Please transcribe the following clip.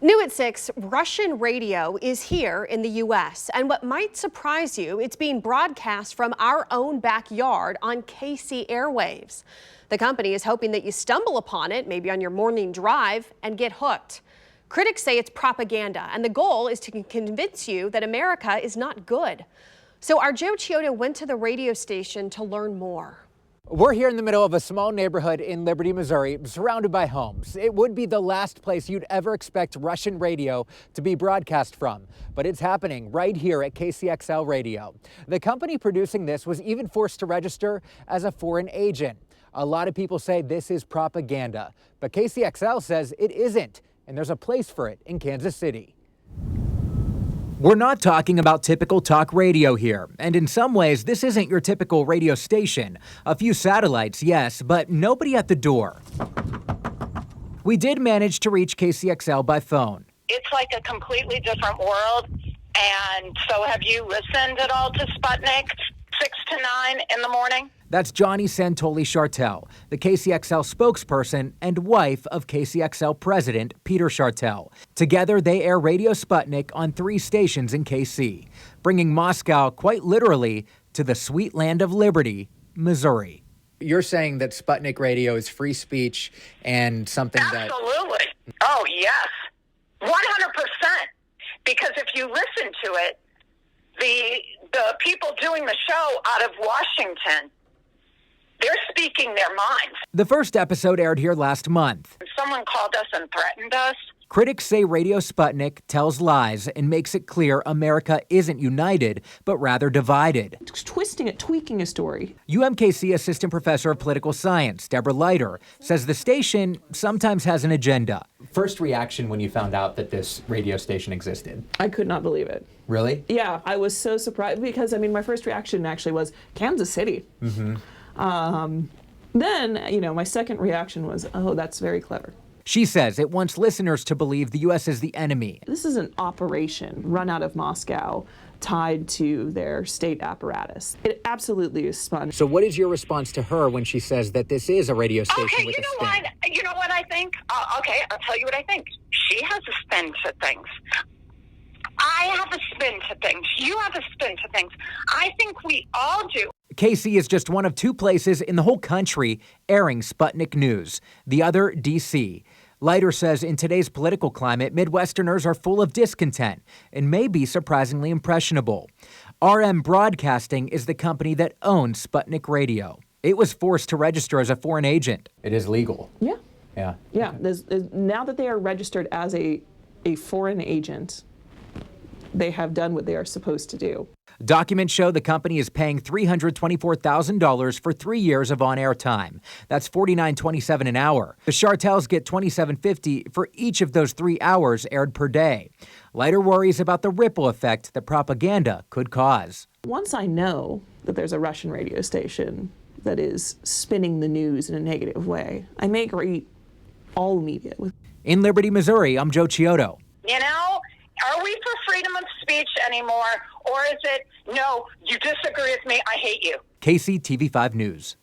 New at 6, Russian radio is here in the U.S. And what might surprise you, it's being broadcast from our own backyard on KC airwaves. The company is hoping that you stumble upon it, maybe on your morning drive, and get hooked. Critics say it's propaganda, and the goal is to convince you that America is not good. So our Joe Chiodo went to the radio station to learn more. We're here in the middle of a small neighborhood in Liberty, Missouri, surrounded by homes. It would be the last place you'd ever expect Russian radio to be broadcast from, but it's happening right here at KCXL Radio. The company producing this was even forced to register as a foreign agent. A lot of people say this is propaganda, but KCXL says it isn't, and there's a place for it in Kansas City. We're not talking about typical talk radio here, and in some ways, this isn't your typical radio station. A few satellites, yes, but nobody at the door. We did manage to reach KCXL by phone. It's like a completely different world, and so have you listened at all to Sputnik 6 to 9 in the morning? That's Johnny Santoli-Chartel, the KCXL spokesperson and wife of KCXL president Peter Chartel. Together, they air Radio Sputnik on 3 stations in KC, bringing Moscow quite literally to the sweet land of liberty, Missouri. You're saying that Sputnik Radio is free speech and something Absolutely. Oh, yes. 100%. Because if you listen to it, the people doing the show out of Washington, they're speaking their minds. The first episode aired here last month. Someone called us and threatened us. Critics say Radio Sputnik tells lies and makes it clear America isn't united, but rather divided. Twisting it, tweaking a story. UMKC Assistant Professor of Political Science, Deborah Leiter, says the station sometimes has an agenda. First reaction when you found out that this radio station existed? I could not believe it. Really? Yeah, I was so surprised because, my first reaction actually was Kansas City. Mm-hmm. Then, my second reaction was, oh, that's very clever. She says it wants listeners to believe the U.S. is the enemy. This is an operation run out of Moscow tied to their state apparatus. It absolutely is spun. So what is your response to her when she says that this is a radio station with a spin? You know what I think? Okay, I'll tell you what I think. She has a spin to things. I have a spin to things. You have a spin to things. I think we all do. KC is just one of 2 places in the whole country airing Sputnik News, the other D.C. Leiter says in today's political climate, Midwesterners are full of discontent and may be surprisingly impressionable. RM Broadcasting is the company that owns Sputnik Radio. It was forced to register as a foreign agent. It is legal. Yeah. Yeah. Yeah. Okay. Now that they are registered as a foreign agent, they have done what they are supposed to do. Documents show the company is paying $324,000 for 3 years of on-air time. That's $49.27 an hour. The Chartels get $27.50 for each of those 3 hours aired per day. Leiter worries about the ripple effect that propaganda could cause. Once I know that there's a Russian radio station that is spinning the news in a negative way, I may greet all media. In Liberty, Missouri, I'm Joe Chiodo. Are we for freedom of speech anymore? Or is it, no, you disagree with me, I hate you? KC TV5 News.